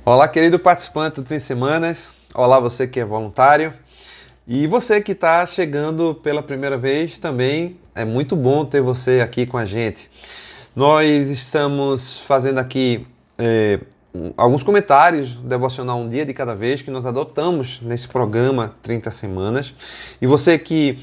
Olá, querido participante do Trin Semanas. Olá, você que é voluntário. E você que está chegando pela primeira vez também, é muito bom ter você aqui com a gente. Nós estamos fazendo aqui alguns comentários, devocional um dia de cada vez, que nós adotamos nesse programa 30 Semanas. E você que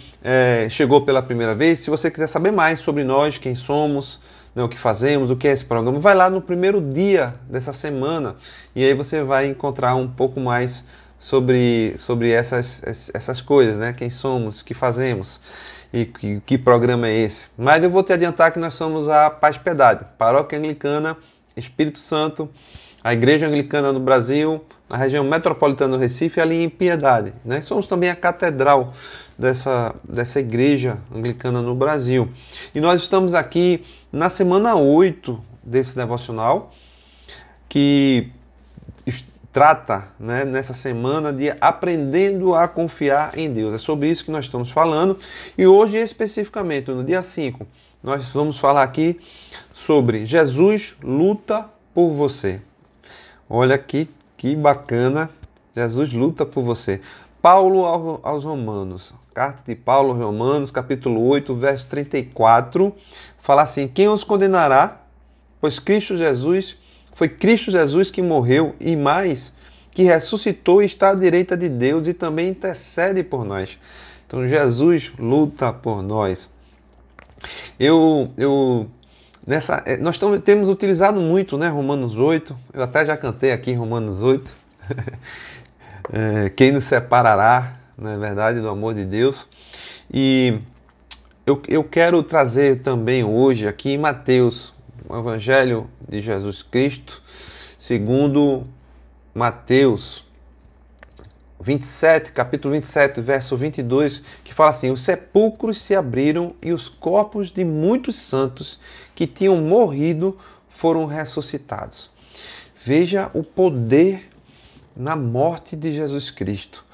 chegou pela primeira vez, se você quiser saber mais sobre nós, quem somos, o que fazemos, o que é esse programa, vai lá no primeiro dia dessa semana e aí você vai encontrar um pouco mais sobre essas coisas, né? Quem somos, o que fazemos e que programa é esse. Mas eu vou te adiantar que nós somos a Paz Piedade, Paróquia Anglicana, Espírito Santo, a Igreja Anglicana no Brasil, na região metropolitana do Recife, ali em Piedade, né? Somos também a catedral dessa Igreja Anglicana no Brasil. E nós estamos aqui na semana 8 desse devocional, que trata, né, nessa semana de aprendendo a confiar em Deus. É sobre isso que nós estamos falando. E hoje, especificamente, no dia 5, nós vamos falar aqui sobre Jesus luta por você. Olha que bacana, Jesus luta por você. Paulo aos Romanos, carta de Paulo aos Romanos, capítulo 8, verso 34, fala assim: quem os condenará? Pois foi Cristo Jesus que morreu e mais, que ressuscitou e está à direita de Deus e também intercede por nós. Então Jesus luta por nós. Nós temos utilizado muito, né, Romanos 8, eu até já cantei aqui Romanos 8, quem nos separará, na verdade, do amor de Deus. E eu quero trazer também hoje aqui em Mateus, o Evangelho de Jesus Cristo, segundo Mateus 27, capítulo 27, verso 22, que fala assim: os sepulcros se abriram e os corpos de muitos santos que tinham morrido foram ressuscitados. Veja o poder na morte de Jesus Cristo.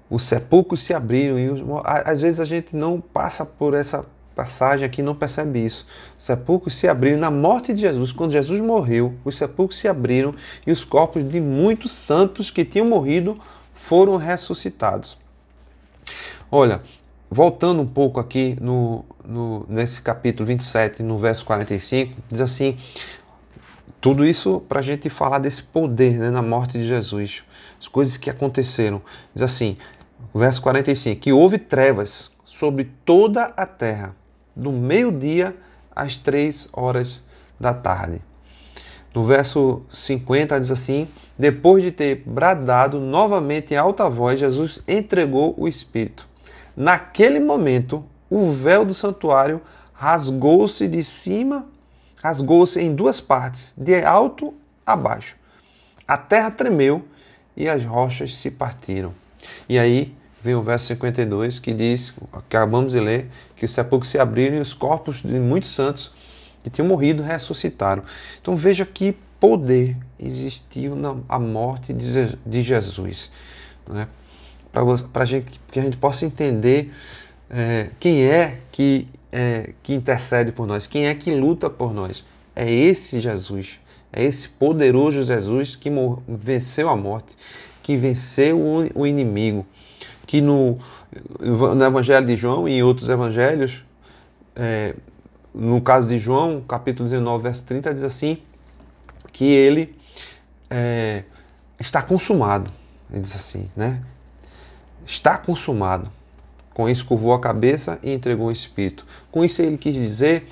Os sepulcros se abriram e às vezes a gente não passa por essa passagem aqui, não percebe isso. Os sepulcros se abriram na morte de Jesus. Quando Jesus morreu, os sepulcros se abriram e os corpos de muitos santos que tinham morrido foram ressuscitados. Olha, voltando um pouco aqui nesse capítulo 27, no verso 45, diz assim, tudo isso para a gente falar desse poder, né, na morte de Jesus, as coisas que aconteceram. Diz assim, o verso 45, que houve trevas sobre toda a terra, do meio-dia às 3 horas da tarde. No verso 50 diz assim, depois de ter bradado novamente em alta voz, Jesus entregou o Espírito. Naquele momento, o véu do santuário rasgou-se em 2 partes, de alto a baixo. A terra tremeu e as rochas se partiram. E aí vem o verso 52 que diz, que acabamos de ler, que os sepulcros se abriram e os corpos de muitos santos que tinham morrido ressuscitaram. Então veja que poder existiu na morte de Jesus, né? Para que a gente possa entender quem é que intercede por nós, quem é que luta por nós. É esse Jesus, é esse poderoso Jesus que venceu a morte, que venceu o inimigo, que no Evangelho de João e em outros evangelhos, no caso de João, capítulo 19, verso 30, diz assim, que ele está consumado. Ele diz assim, né? Está consumado. Com isso curvou a cabeça e entregou o Espírito. Com isso ele quis dizer,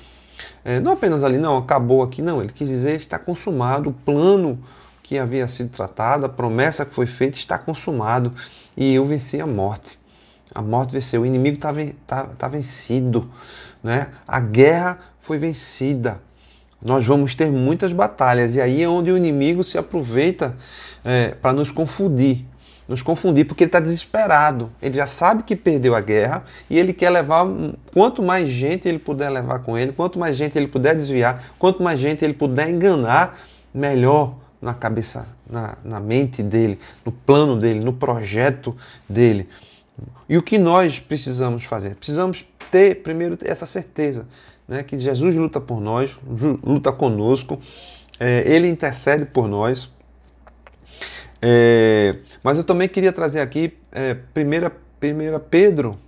não apenas ali, não, acabou aqui, não. Ele quis dizer, está consumado, o plano que havia sido tratado, a promessa que foi feita está consumado. E eu venci a morte. A morte venceu, o inimigo está vencido, né? A guerra foi vencida. Nós vamos ter muitas batalhas e aí é onde o inimigo se aproveita para nos confundir, porque ele está desesperado. Ele já sabe que perdeu a guerra e ele quer levar, quanto mais gente ele puder levar com ele, quanto mais gente ele puder desviar, quanto mais gente ele puder enganar, melhor na cabeça, na mente dele, no plano dele, no projeto dele. E o que nós precisamos fazer? Precisamos ter primeiro essa certeza, né, que Jesus luta por nós, luta conosco, ele intercede por nós, Mas eu também queria trazer aqui 1 Pedro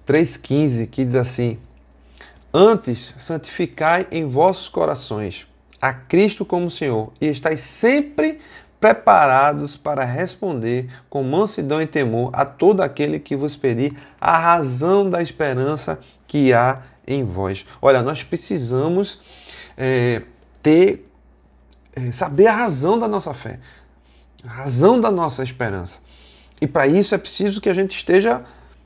3,15, que diz assim: antes, santificai em vossos corações a Cristo como Senhor, e estáis sempre preparados para responder com mansidão e temor a todo aquele que vos pedir a razão da esperança que há em vós. Olha, nós precisamos saber a razão da nossa fé, a razão da nossa esperança. E para isso é preciso que a gente esteja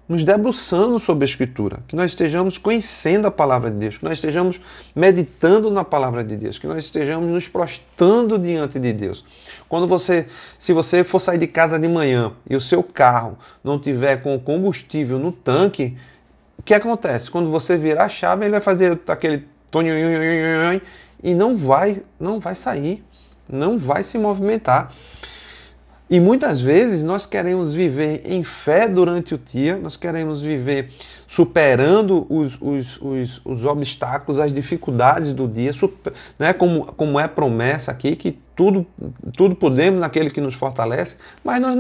nos debruçando sobre a Escritura, que nós estejamos conhecendo a Palavra de Deus, que nós estejamos meditando na Palavra de Deus, que nós estejamos nos prostrando diante de Deus. Se você for sair de casa de manhã e o seu carro não tiver com combustível no tanque, o que acontece? Quando você virar a chave, ele vai fazer aquele tonho e não vai sair, não vai se movimentar. E muitas vezes nós queremos viver em fé durante o dia, nós queremos viver superando os obstáculos, as dificuldades do dia, né? Como é promessa aqui, que tudo podemos naquele que nos fortalece, mas nós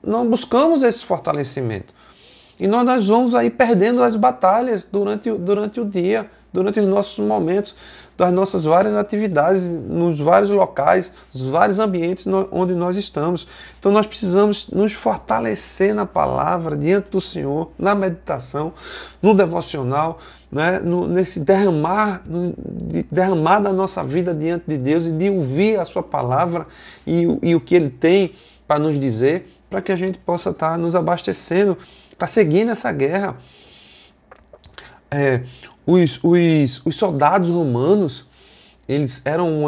não buscamos esse fortalecimento. E nós vamos aí perdendo as batalhas durante o dia, durante os nossos momentos, das nossas várias atividades, nos vários locais, nos vários ambientes onde nós estamos. Então nós precisamos nos fortalecer na palavra, diante do Senhor, na meditação, no devocional, né? Nesse derramar da nossa vida diante de Deus e de ouvir a sua palavra e o que Ele tem para nos dizer, para que a gente possa estar nos abastecendo para seguir nessa guerra. Os soldados romanos, eles eram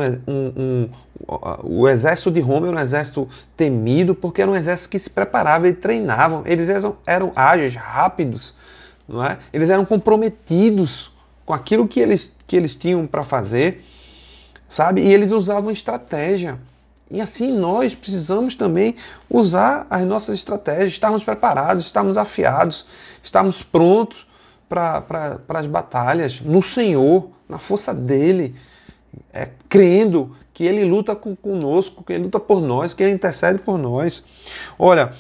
o exército de Roma era um exército temido, porque era um exército que se preparava, eles treinavam, eles eram ágeis, rápidos, não é? Eles eram comprometidos com aquilo que eles tinham para fazer, sabe? E eles usavam estratégia. E assim nós precisamos também usar as nossas estratégias, estarmos preparados, estarmos afiados, estarmos prontos para as batalhas, no Senhor, na força dEle, crendo que Ele luta conosco, que Ele luta por nós, que Ele intercede por nós. Olha,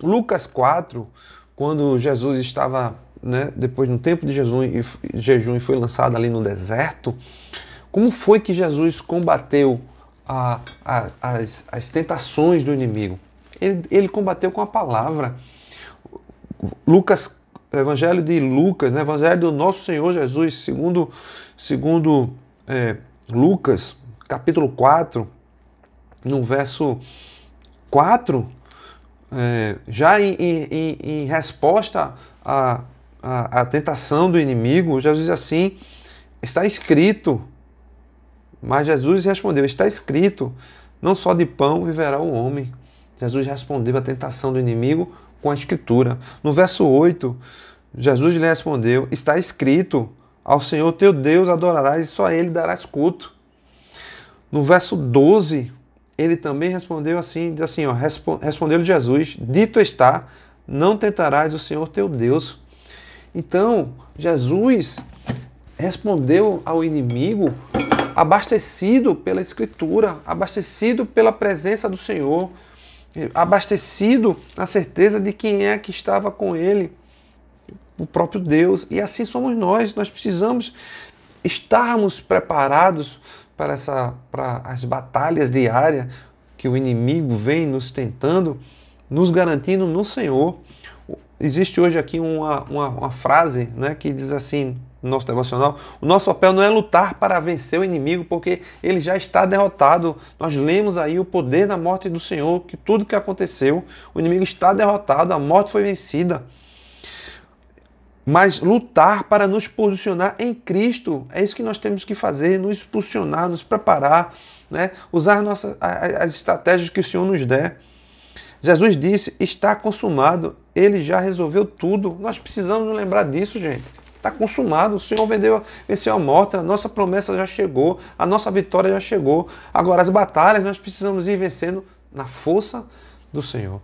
Lucas 4, quando Jesus estava, né, depois no tempo de jejum e foi lançado ali no deserto, como foi que Jesus combateu as tentações do inimigo? Ele combateu com a palavra. Evangelho de Lucas, né? Evangelho do nosso Senhor Jesus, segundo Lucas, capítulo 4, no verso 4, já em resposta à tentação do inimigo, Jesus diz assim: está escrito. Mas Jesus respondeu: está escrito, não só de pão viverá o homem. Jesus respondeu à tentação do inimigo com a Escritura. No verso 8, Jesus lhe respondeu: está escrito, ao Senhor teu Deus adorarás e só a Ele darás culto. No verso 12, ele também respondeu assim, diz assim, respondeu-lhe Jesus: dito está, não tentarás o Senhor teu Deus. Então, Jesus respondeu ao inimigo abastecido pela Escritura, abastecido pela presença do Senhor, abastecido na certeza de quem é que estava com ele, o próprio Deus. E assim somos nós precisamos estarmos preparados para as batalhas diárias que o inimigo vem nos tentando, nos garantindo no Senhor. Existe hoje aqui uma frase, né, que diz assim, no nosso devocional: o nosso papel não é lutar para vencer o inimigo, porque ele já está derrotado. Nós lemos aí o poder da morte do Senhor, que tudo que aconteceu, o inimigo está derrotado, a morte foi vencida. Mas lutar para nos posicionar em Cristo, é isso que nós temos que fazer, nos posicionar, nos preparar, né? Usar as estratégias que o Senhor nos der. Jesus disse: está consumado, Ele já resolveu tudo. Nós precisamos nos lembrar disso, gente. Está consumado, o Senhor venceu a morte, a nossa promessa já chegou, a nossa vitória já chegou. Agora, as batalhas nós precisamos ir vencendo na força do Senhor.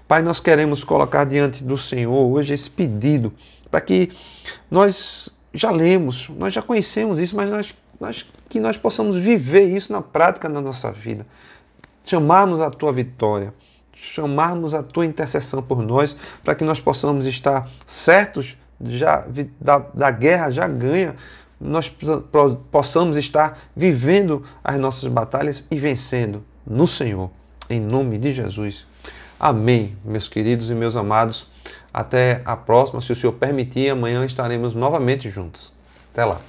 Pai, nós queremos colocar diante do Senhor hoje esse pedido, para que nós já lemos, nós já conhecemos isso, mas nós que nós possamos viver isso na prática na nossa vida. Chamarmos a tua vitória, chamarmos a tua intercessão por nós, para que nós possamos estar certos da guerra já ganha, nós possamos estar vivendo as nossas batalhas e vencendo no Senhor, em nome de Jesus. Amém, meus queridos e meus amados. Até a próxima, se o Senhor permitir, amanhã estaremos novamente juntos. Até lá.